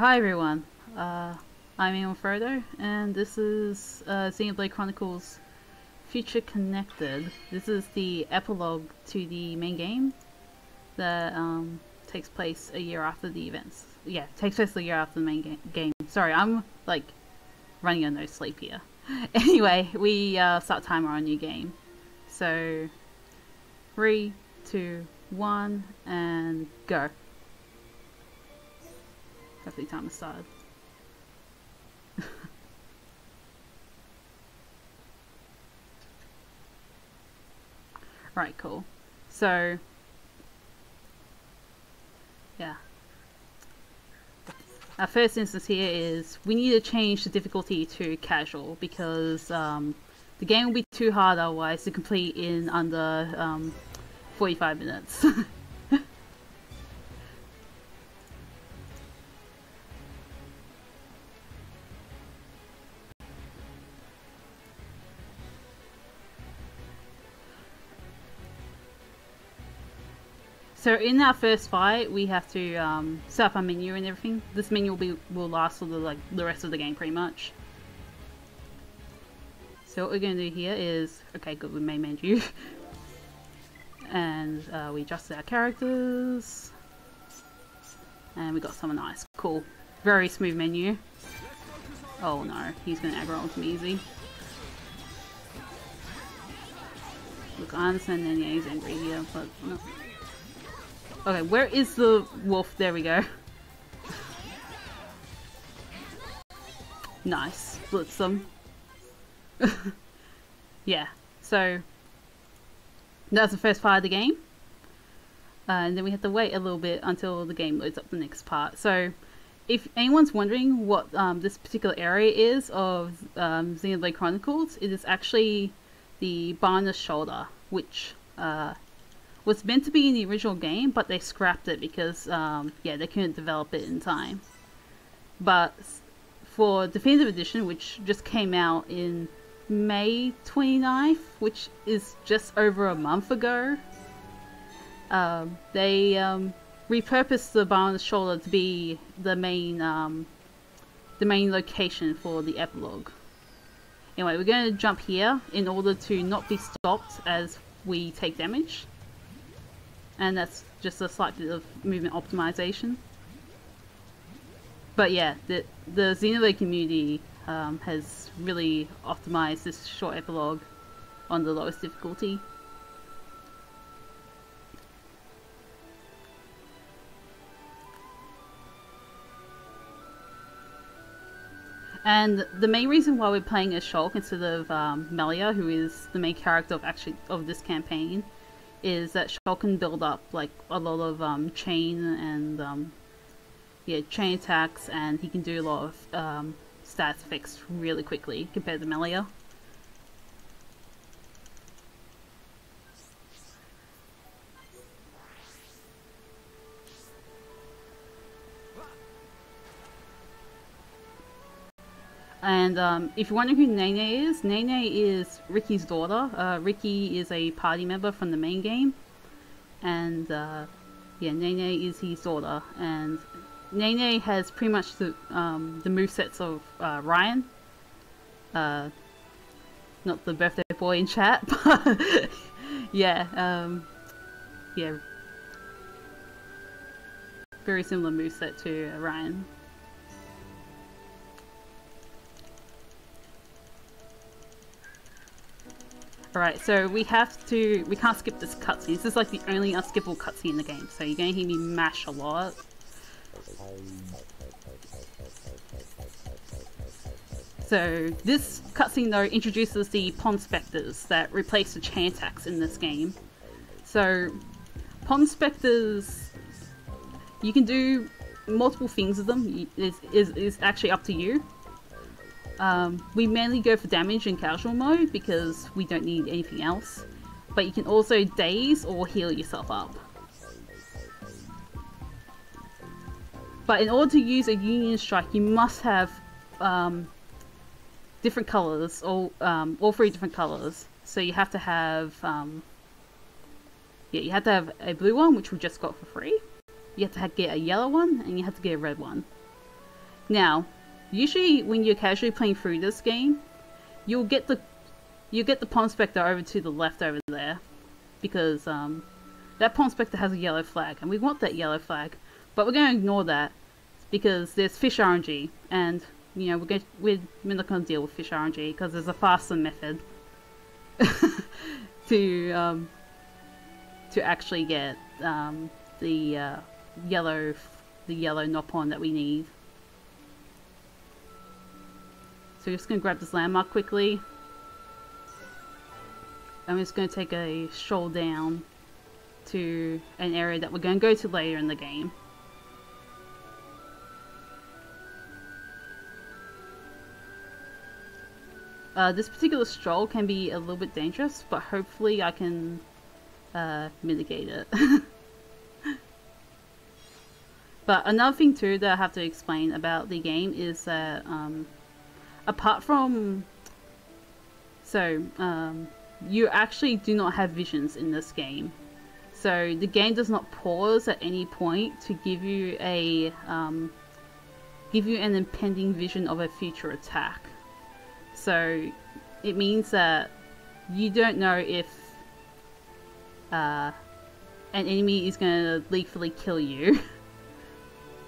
Hi everyone, I'm AeonFrodo, and this is Xenoblade Chronicles Future Connected. This is the epilogue to the main game that takes place a year after the events. Yeah, takes place a year after the main game. Sorry, I'm like running on no sleep here. Anyway, we start timer on new game. So 3, 2, 1, and go. Hopefully timer started. Right, cool. So, yeah. Our first instance here is we need to change the difficulty to casual because the game will be too hard otherwise to complete in under 45 minutes. So in our first fight, we have to set up our menu and everything. This menu will last for the rest of the game pretty much. So what we're going to do here is, okay, good, we main menu, and we adjusted our characters, and we got someone nice, cool, very smooth menu. Oh no, he's going to aggro onto me easy. Look, I understand that he's angry here, but no. Okay, where is the wolf? There we go. Nice. Blitz them. Yeah, so that's the first part of the game. And then we have to wait a little bit until the game loads up the next part. So if anyone's wondering what this particular area is of Xenoblade Chronicles, it is actually the Barner's Shoulder, which was meant to be in the original game, but they scrapped it because yeah, they couldn't develop it in time. But for Definitive Edition, which just came out in May 29th, which is just over a month ago, they repurposed the Barner's Shoulder to be the main location for the epilogue. Anyway, we're going to jump here in order to not be stopped as we take damage. And that's just a slight bit of movement optimization. But yeah, the Xenoblade community has really optimized this short epilogue on the lowest difficulty. And the main reason why we're playing as Shulk instead of Melia, who is the main character of this campaign, is that Shulk can build up like a lot of chain and yeah, chain attacks, and he can do a lot of stats effects really quickly compared to Melia. And if you're wondering who Nene is Ricky's daughter. Ricky is a party member from the main game, and yeah, Nene is his daughter, and Nene has pretty much the movesets of Ryan. Not the birthday boy in chat, but yeah, yeah, very similar moveset to Ryan. Alright, so we can't skip this cutscene. This is like the only unskippable cutscene in the game, so you're going to hear me mash a lot. So this cutscene though introduces the Pond Spectres that replace the chain attacks in this game. So Pond Spectres, you can do multiple things with them. Is actually up to you. We mainly go for damage in casual mode because we don't need anything else, but you can also daze or heal yourself up. But in order to use a Union Strike, you must have different colors, all 3 different colors. So you have to have yeah, you have to have a blue one, which we just got for free. You have to get a yellow one, and you have to get a red one. Now, usually when you're casually playing through this game, you'll get the Pond Spectre over to the left over there, because that Pond Spectre has a yellow flag, and we want that yellow flag, but we're going to ignore that because there's fish RNG, and you know we're not going to deal with fish RNG because there's a faster method to actually get the yellow Nopon that we need. So we're just going to grab this landmark quickly. I'm just going to take a stroll down to an area that we're going to go to later in the game. This particular stroll can be a little bit dangerous, but hopefully I can mitigate it. But another thing too that I have to explain about the game is that apart from... you actually do not have visions in this game. So the game does not pause at any point to give you an impending vision of a future attack. So it means that you don't know if an enemy is going to lethally kill you,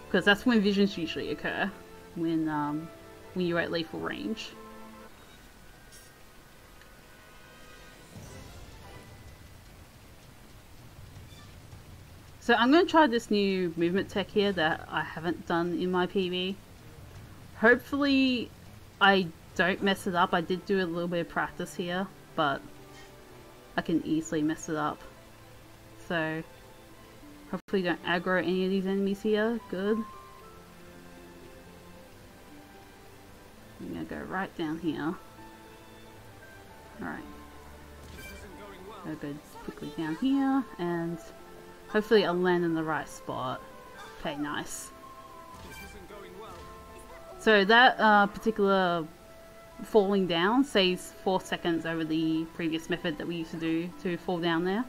because that's when visions usually occur, when you're at lethal range. So I'm going to try this new movement tech here that I haven't done in my PB. Hopefully I don't mess it up. I did do a little bit of practice here, but I can easily mess it up. So hopefully don't aggro any of these enemies here. Good. I'm going to go right down here. Alright. I'll go quickly down here and hopefully I'll land in the right spot. Okay, nice. So that particular falling down saves 4 seconds over the previous method that we used to do to fall down there.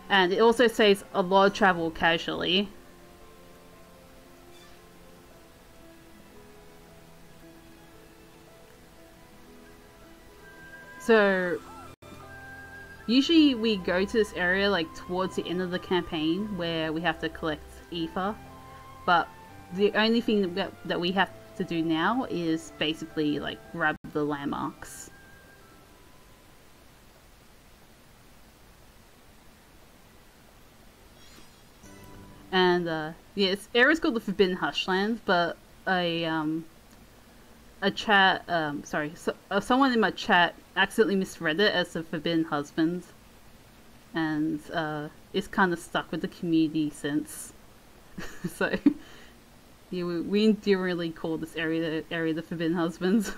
And it also saves a lot of travel casually. So usually we go to this area like towards the end of the campaign where we have to collect ether, but the only thing that we have to do now is basically like grab the landmarks. And yeah, this area is called the Forbidden Hushland, but someone in my chat accidentally misread it as the Forbidden Husband, and it's kind of stuck with the community since. So yeah, we endearingly call this area the Forbidden Husbands.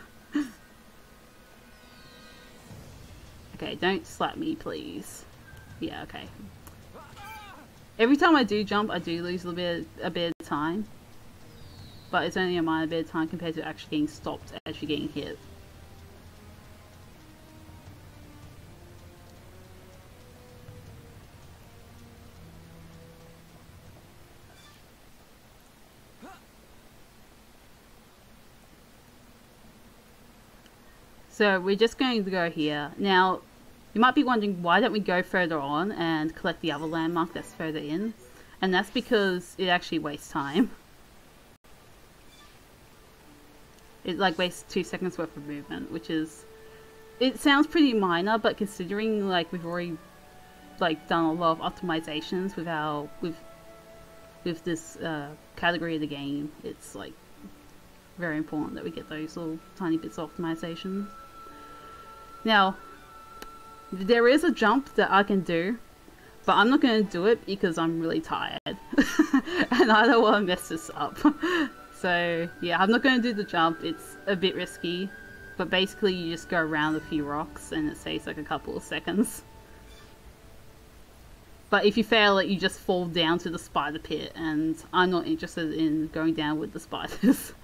Okay, don't slap me, please. Yeah, okay. Every time I do jump, I do lose a bit of time, but it's only a minor bit of time compared to actually getting stopped, actually getting hit. So we're just going to go here. Now, you might be wondering, why don't we go further on and collect the other landmark that's further in? And that's because it actually wastes time. It like wastes 2 seconds worth of movement, which is... It sounds pretty minor, but considering like we've already like done a lot of optimizations with this category of the game, it's like very important that we get those little tiny bits of optimization. Now, there is a jump that I can do, but I'm not going to do it because I'm really tired and I don't want to mess this up. So yeah, I'm not going to do the jump. It's a bit risky, but basically you just go around a few rocks and it saves like a couple of seconds. But if you fail it, you just fall down to the spider pit, and I'm not interested in going down with the spiders.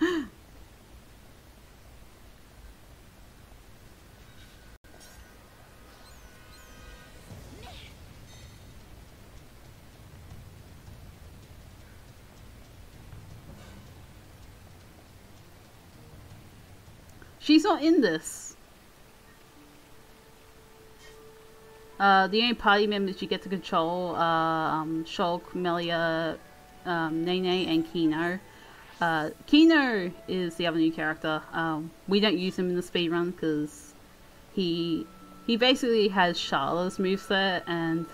She's not in this. The only party members you get to control are Shulk, Melia, Nene, and Kino. Kino is the other new character. We don't use him in the speedrun because he basically has Sharla's moveset, and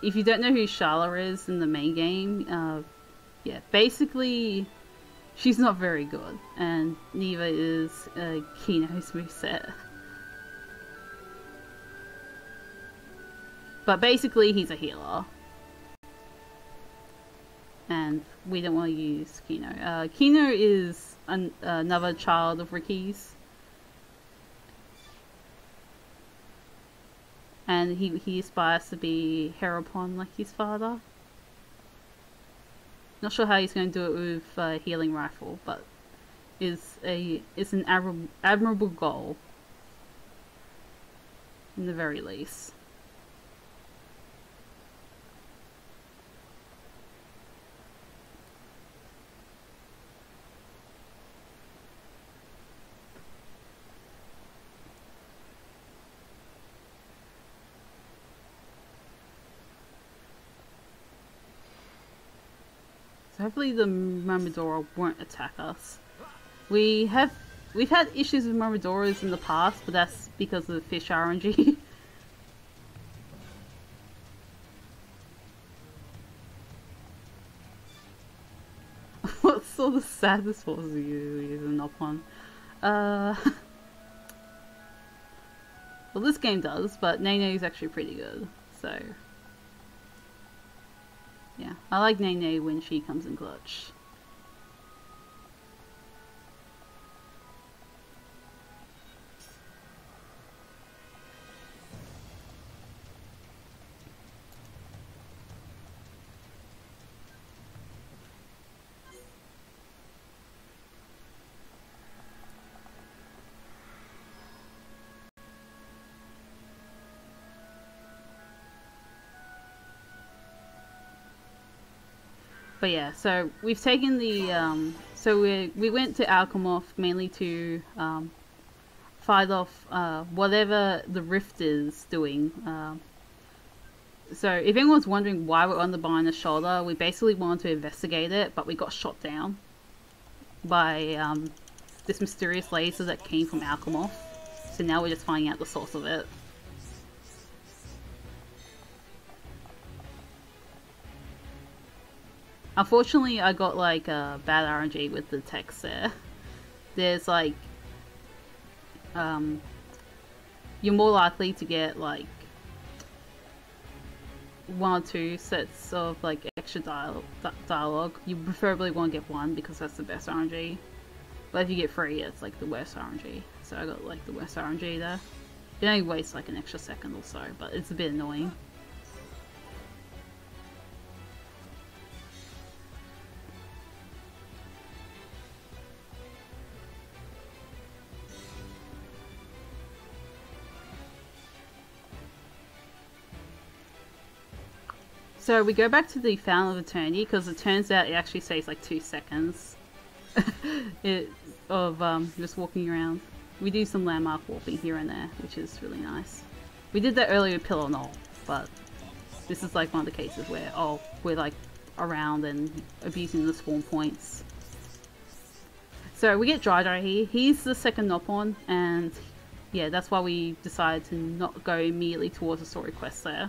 if you don't know who Sharla is in the main game, yeah, basically she's not very good, and neither is Kino's moveset. But basically he's a healer. And we don't want to use Kino. Kino is another child of Ricky's. And he aspires to be Herapon like his father. Not sure how he's going to do it with a healing rifle, but it's an admirable goal. In the very least. So hopefully the Myrmidora won't attack us. We've had issues with Myrmidoras in the past, but that's because of fish RNG. What sort of sadness was you using up on? Well, this game does, but Nene is actually pretty good, so. Yeah, I like Nene when she comes in clutch. But yeah, so we've taken the, so we went to Alchemoth mainly to fight off whatever the Rift is doing. So if anyone's wondering why we're on the Binders Shoulder, we basically wanted to investigate it, but we got shot down by this mysterious laser that came from Alchemoth. So now we're just finding out the source of it. Unfortunately, I got like bad RNG with the text there. There's like, you're more likely to get like 1 or 2 sets of like extra dialogue. You preferably want to get 1 because that's the best RNG. But if you get 3, it's like the worst RNG. So I got like the worst RNG there. It only wastes like an extra second or so, but it's a bit annoying. So we go back to the Fountain of Eternity because it turns out it actually saves like 2 seconds of just walking around. We do some landmark warping here and there, which is really nice. We did that earlier with Pillar Knoll, but this is like one of the cases where, oh, we're like around and abusing the spawn points. So we get Dry here. He's the second Nopon, and yeah, that's why we decided to not go immediately towards the story quest there.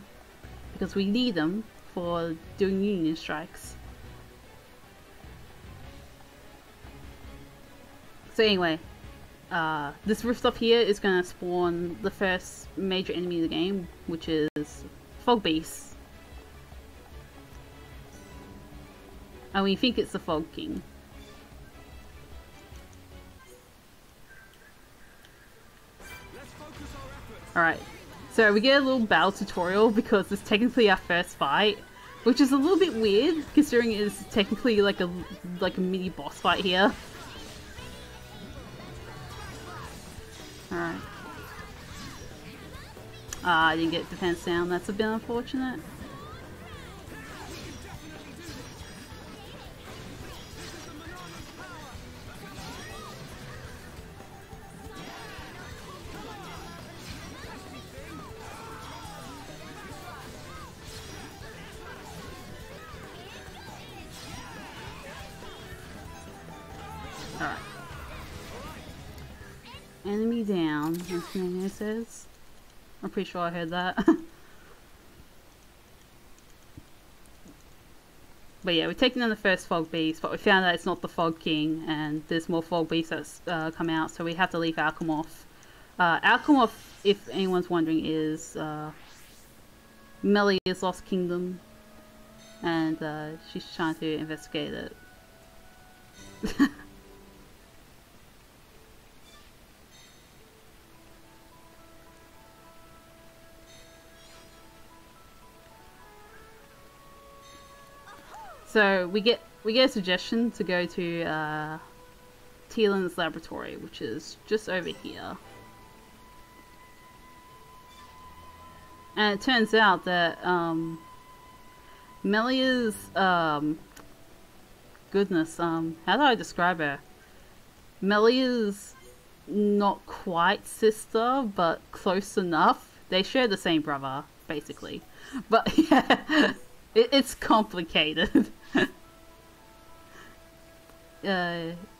Because we need them for doing Union strikes. So anyway, this rift up here is going to spawn the first major enemy of the game, which is Fog Beast. And we think it's the Fog King. Alright, so we get a little battle tutorial because it's technically our first fight, which is a little bit weird considering it is technically like a mini boss fight here. Alright. Ah, I didn't get defense down, that's a bit unfortunate. enemy down, as Nene says. I'm pretty sure I heard that. But yeah, we've taken on the first fog beast, but we found out it's not the Fog King, and there's more fog beasts that's come out, so we have to leave Alchemoth. Alchemoth, if anyone's wondering, is Melia's lost kingdom, and she's trying to investigate it. So we get a suggestion to go to Tielin's laboratory, which is just over here. And it turns out that Melia's goodness, how do I describe her? Melia's not quite sister, but close enough. They share the same brother, basically. But yeah, it's complicated.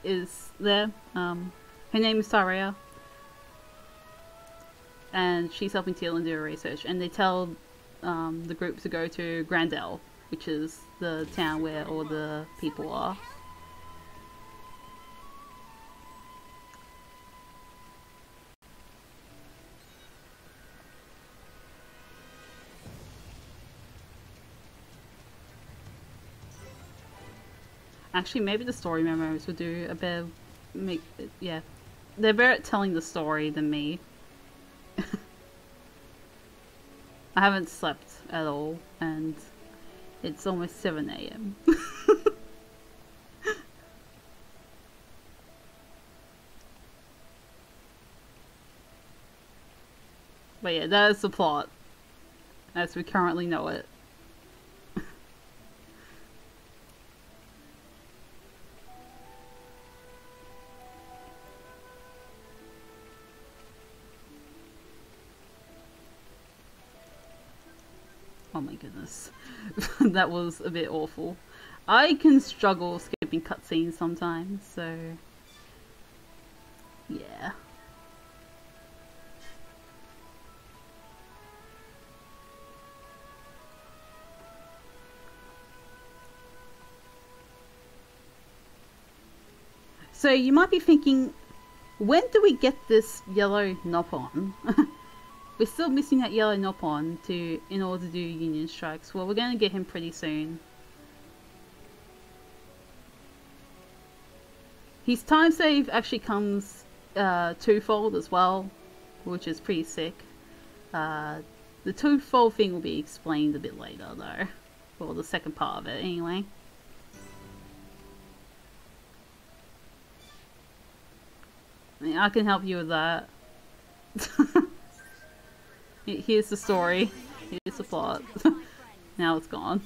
Is there? Her name is Saria, and she's helping Teal do her research. And they tell the group to go to Grandel, which is the town where all the people are. Actually, maybe the story memos would do a better... yeah. They're better at telling the story than me. I haven't slept at all, and it's almost 7 AM. But yeah, that is the plot, as we currently know it. Oh my goodness. That was a bit awful. I can struggle skipping cutscenes sometimes, so... yeah. So you might be thinking, when do we get this yellow Nopon? We're still missing that yellow Nopon in order to do Union Strikes. Well, we're going to get him pretty soon. His time save actually comes twofold as well, which is pretty sick. The twofold thing will be explained a bit later though. Well, the second part of it anyway. I can help you with that. Here's the story. Here's the plot. Now it's gone.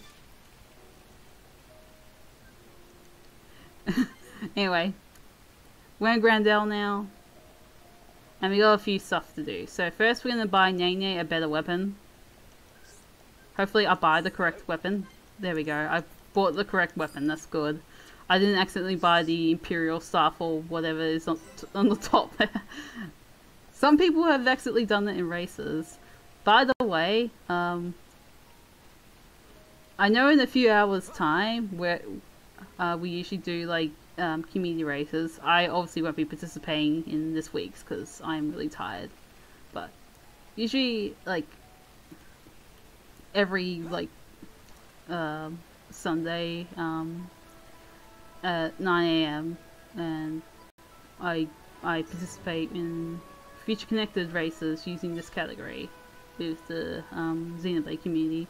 Anyway, we're in Grandel now, and we got a few stuff to do. So first we're gonna buy Nene a better weapon. Hopefully I buy the correct weapon. There we go. I bought the correct weapon. That's good. I didn't accidentally buy the Imperial Staff or whatever is on the top there. Some people have accidentally done that in races. By the way, I know in a few hours time where we usually do like community races. I obviously won't be participating in this week's because I'm really tired. But usually like every like Sunday at 9 AM and I participate in Future Connected races using this category with the Xenoblade community,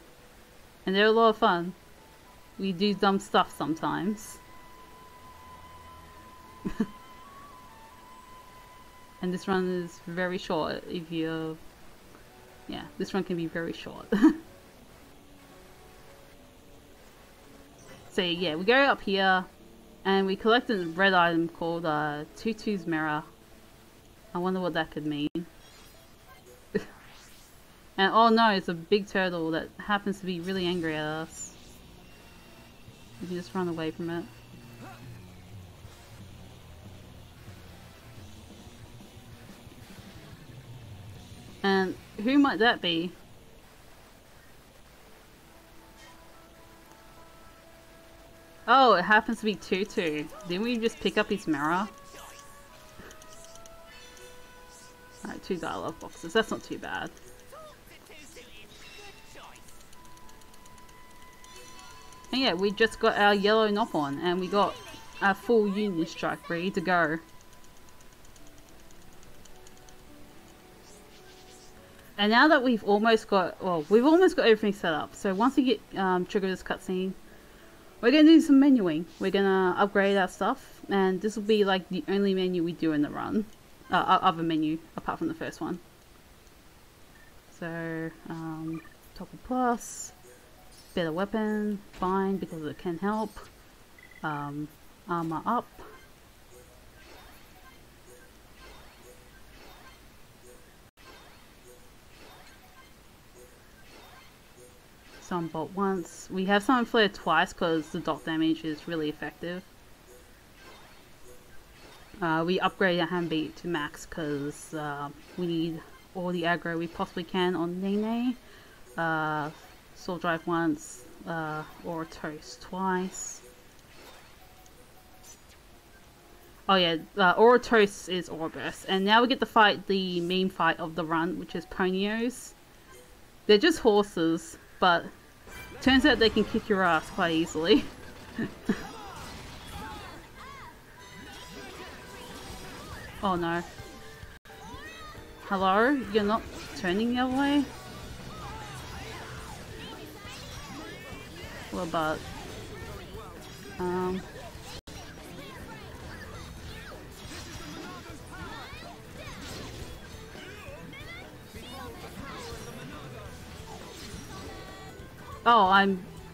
and they're a lot of fun. We do dumb stuff sometimes. And this run is very short if you're... yeah, this run can be very short. So yeah, we go up here and we collect a red item called Tutu's Mirror. I wonder what that could mean. And oh no, it's a big turtle that happens to be really angry at us. We can just run away from it. And who might that be? Oh, it happens to be Tutu. Didn't we just pick up his mirror? Alright, 2 dialogue boxes. That's not too bad. And yeah, we just got our yellow knock-on and we got our full Union Strike ready to go. And now that we've almost got, well, we've almost got everything set up. So once we get trigger this cutscene, we're going to do some menuing. We're going to upgrade our stuff, and this will be like the only menu we do in the run. Other menu, apart from the first one. So, Topple Plus, better weapon, fine, because it can help. Armor up. Sun Bolt once. We have Summon Flare twice because the dot damage is really effective. We upgrade our Handbeat to max because we need all the aggro we possibly can on Nene. Sword Drive once, Aura Toast twice. Oh yeah, Aura Toast is Aura Burst. And now we get to fight the meme fight of the run, which is Ponios. They're just horses, but turns out they can kick your ass quite easily. Oh no. Hello? You're not turning the other way? Well, but...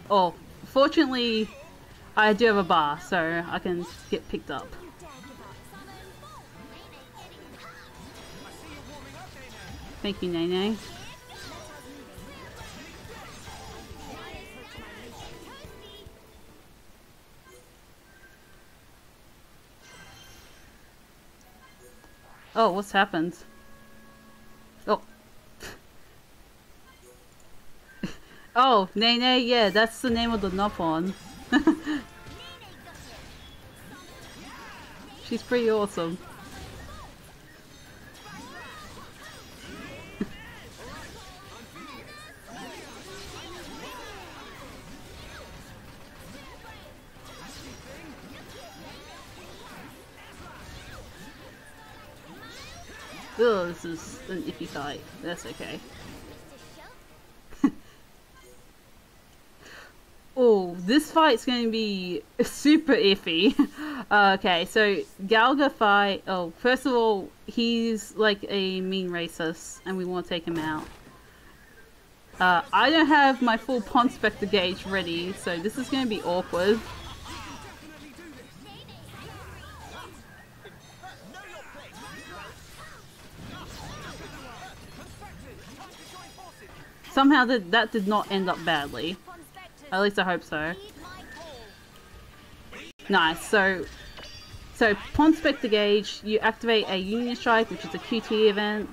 Oh, fortunately, I do have a bar, so I can get picked up. Thank you, Nene. Oh, what's happened? Oh. Oh, Nene, yeah, that's the name of the Nopon. She's pretty awesome. Oh, this is an iffy fight. That's okay. Oh, this fight's going to be super iffy. Okay, so Galga fight. Oh, first of all, he's like a mean racist, and we want to take him out. I don't have my full Pond Spectre gauge ready, so this is going to be awkward. Somehow that did not end up badly. At least I hope so. Nice. So Pond Spectre gauge, you activate a Union Strike, which is a QT event.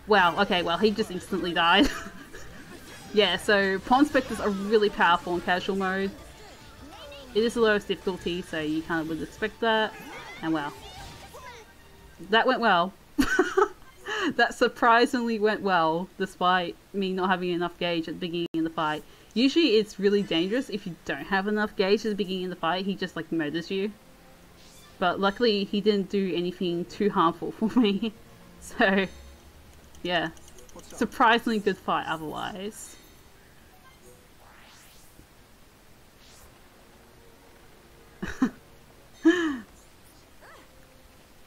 Wow. Okay. Well, he just instantly died. Yeah. So Pond Spectres are really powerful in casual mode. It is the lowest difficulty, so you kind of would expect that. And wow, that went well. That surprisingly went well, despite me not having enough gauge at the beginning of the fight. Usually it's really dangerous if you don't have enough gauge at the beginning of the fight. He just like murders you. But luckily he didn't do anything too harmful for me. So yeah, surprisingly good fight otherwise.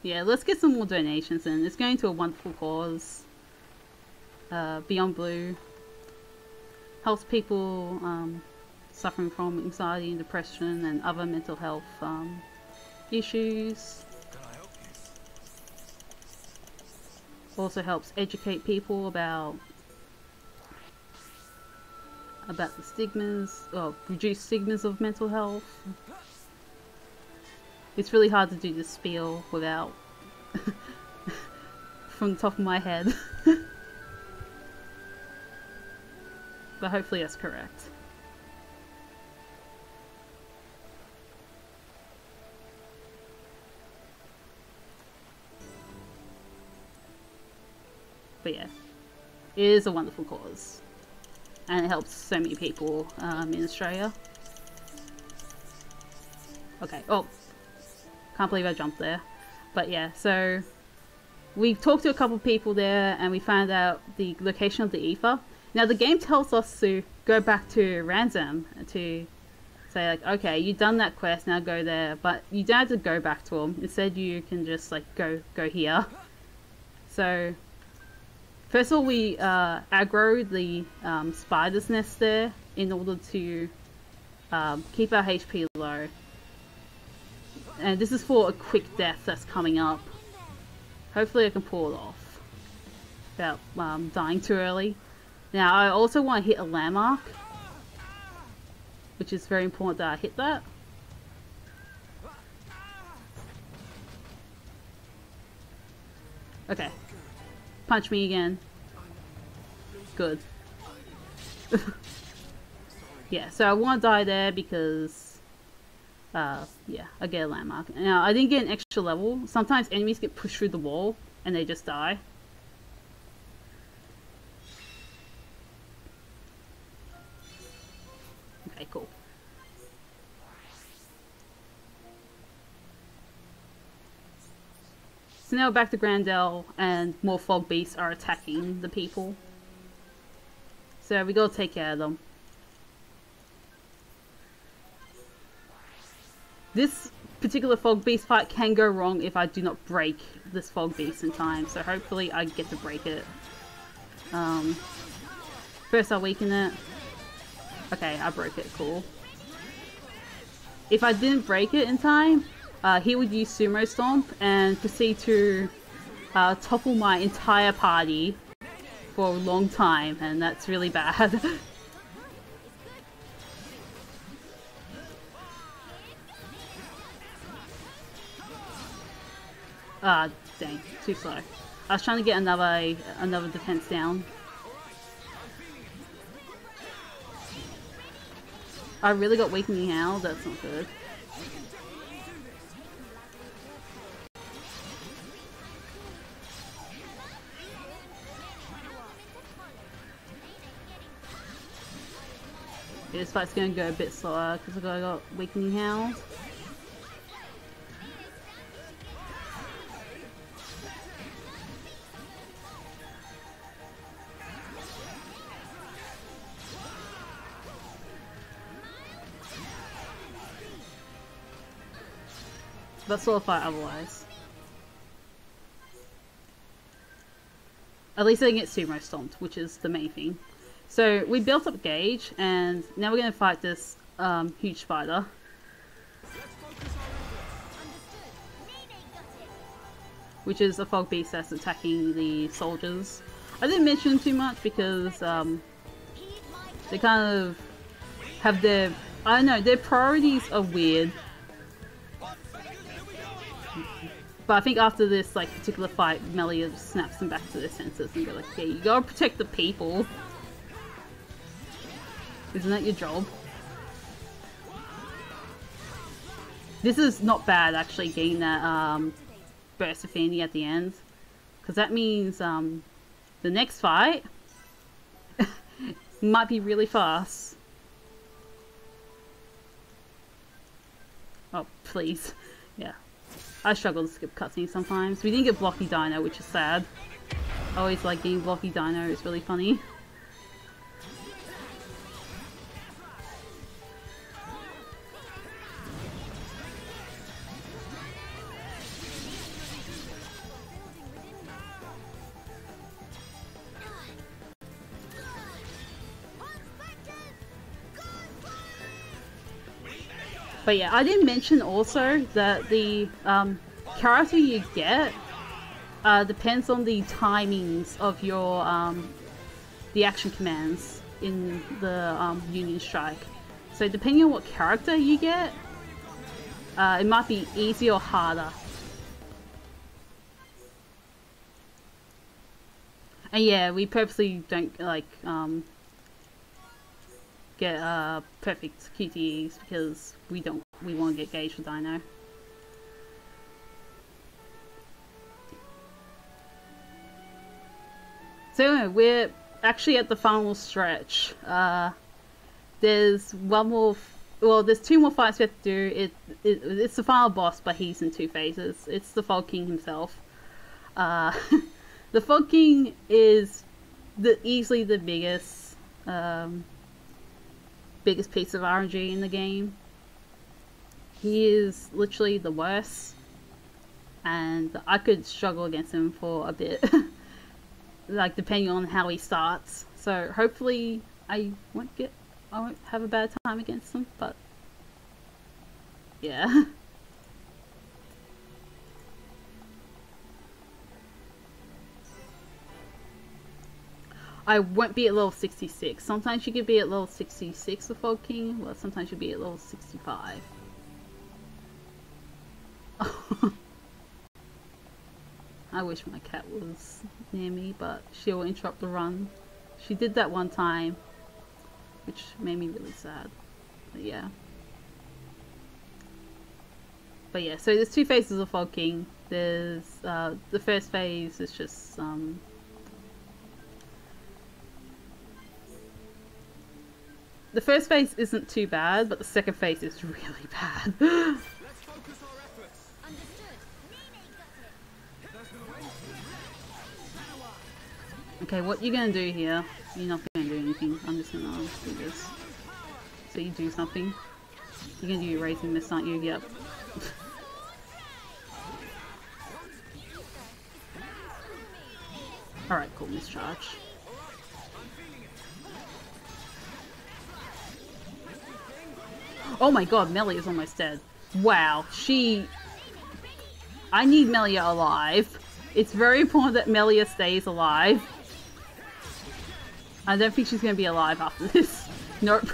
Yeah, let's get some more donations in. It's going to a wonderful cause. Beyond Blue helps people suffering from anxiety and depression and other mental health issues. Also helps educate people about the stigmas, or reduce stigmas of mental health. It's really hard to do this spiel without from the top of my head. but hopefully that's correct. But yeah, it is a wonderful cause, and it helps so many people in Australia. Okay, oh, can't believe I jumped there. But yeah, so we talked to a couple of people there and we found out the location of the ether. Now the game tells us to go back to Ransom to say like, okay, you've done that quest, now go there, but you don't have to go back to them. Instead you can just like go here. So first of all, we aggro the spider's nest there in order to keep our HP low. And this is for a quick death that's coming up. Hopefully I can pull it off without dying too early. Now I also want to hit a landmark, which is very important that I hit that. Okay. Punch me again. Good. Yeah, so I want to die there because yeah, I get a landmark. Now, I didn't get an extra level. Sometimes enemies get pushed through the wall and they just die. Okay, cool. So now back to Grandel, and more fog beasts are attacking the people. So we gotta take care of them. This particular fog beast fight can go wrong if I do not break this fog beast in time, so hopefully I get to break it. First I'll weaken it. Okay, I broke it, cool. If I didn't break it in time, he would use Sumo Stomp and proceed to topple my entire party for a long time, and that's really bad. Ah, dang, too slow. I was trying to get another defense down. I really got weakening now, that's not good. Yeah, this fight's gonna go a bit slower because I got weakening hound. But sort of fight otherwise. At least I didn't get sumo stomped, which is the main thing. So we built up gauge, and now we're going to fight this huge spider. Which is a fog beast that's attacking the soldiers. I didn't mention too much because they kind of have their, I don't know, their priorities are weird. But I think after this like particular fight, Melia snaps them back to their senses and go like, yeah, you gotta protect the people. Isn't that your job? This is not bad actually, getting that burst affinity at the end. Because that means the next fight might be really fast. Oh, please. Yeah. I struggle to skip cutscenes sometimes. We didn't get Blocky Dino, which is sad. I always like getting Blocky Dino, it's really funny. But yeah, I didn't mention also that the character you get depends on the timings of your the action commands in the Union Strike. So depending on what character you get, it might be easier or harder. And yeah, we purposely don't like get perfect QTEs because we want to get gauge for Dino. So anyway, we're actually at the final stretch. There's one more. Well, there's 2 more fights we have to do. It's the final boss, but he's in 2 phases. It's the Fog King himself. The Fog King is easily the biggest piece of RNG in the game. He is literally the worst, and I could struggle against him for a bit. Like, depending on how he starts. So hopefully I won't have a bad time against him, but yeah. I won't be at level 66. Sometimes you could be at level 66 with Fog King, well sometimes you'll be at level 65. I wish my cat was near me, but she'll interrupt the run. She did that one time, which made me really sad. But yeah. But yeah, so there's 2 phases of Fog King. There's the first phase is just the first phase isn't too bad, but the second phase is really bad. Let's focus our efforts. Understood. Okay, what you gonna do here? You're not gonna do anything. I'm just gonna do this. So you do something. You're gonna do your raising miss, aren't you? Yep. Alright, cool, mischarge. Oh my god, Melia is almost dead. Wow, I need Melia alive. It's very important that Melia stays alive. I don't think she's gonna be alive after this. Nope.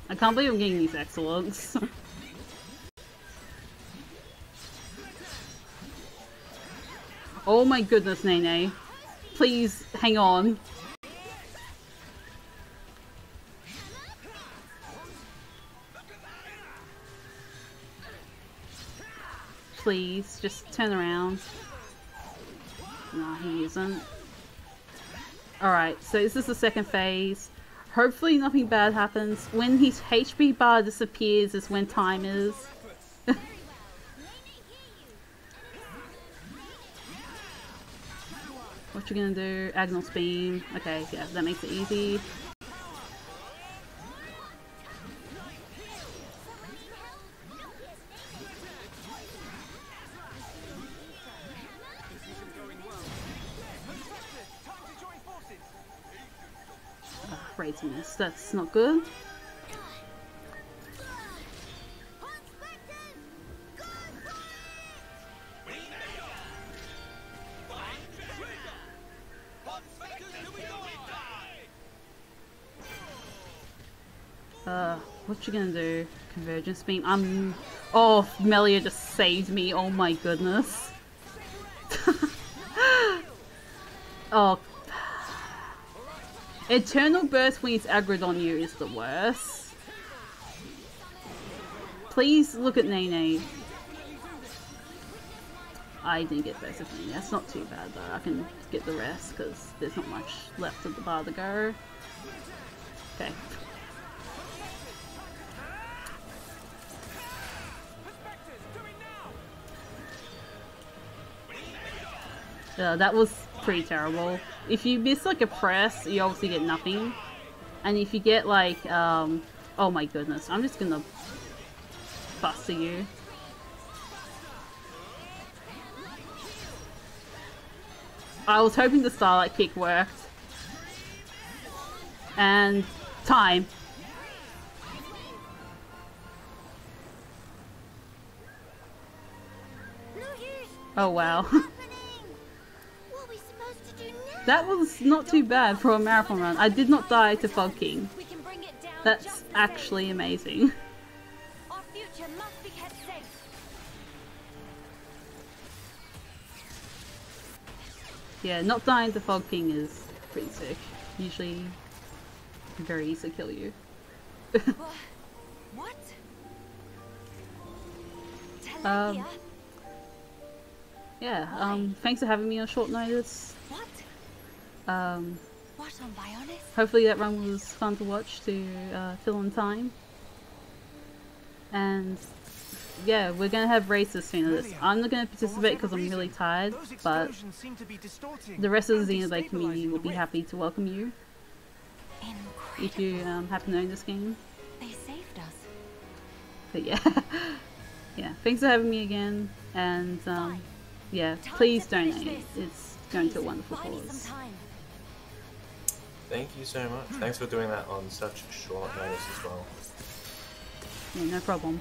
I can't believe I'm getting these excellents. Oh my goodness, Nene. Please, hang on. Please, just turn around. No, he isn't. Alright, so this is the second phase. Hopefully nothing bad happens. When his HP bar disappears is when time is. What you gonna do? Agnos Beam. Okay, yeah, that makes it easy. Raise miss. That's not good. What you gonna do? Convergence beam. Oh, Melia just saved me. Oh my goodness. Oh. Eternal Burst when he's aggroed on you is the worst. Please look at Nene. I didn't get Burst of Nene. That's not too bad though. I can get the rest because there's not much left of the bar to go. Okay. That was pretty terrible. If you miss like a press, you obviously get nothing. And if you get like, oh my goodness, I'm just gonna buster you. I was hoping the Starlight Kick worked. And time. Oh wow. What are we supposed to That was not too bad for a marathon run. I did not die to Fog King. We can bring it down. That's actually amazing. Our future must be kept safe. Yeah, not dying to Fog King is pretty sick. Usually very easy to kill you. What? Um, yeah, thanks for having me on short notice. What? What on Bionis? Hopefully that run was fun to watch to fill in time. And yeah, we're gonna have races soon. I'm not gonna participate because I'm really tired, but the rest of the Xenoblade community will be happy to welcome you if you happen to own this game. They saved us. But yeah, yeah. Thanks for having me again, and yeah, please donate. It's going to a wonderful cause. Thank you so much. Thanks for doing that on such short notice as well. Yeah, no problem.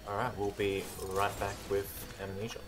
Alright, we'll be right back with Amnesia.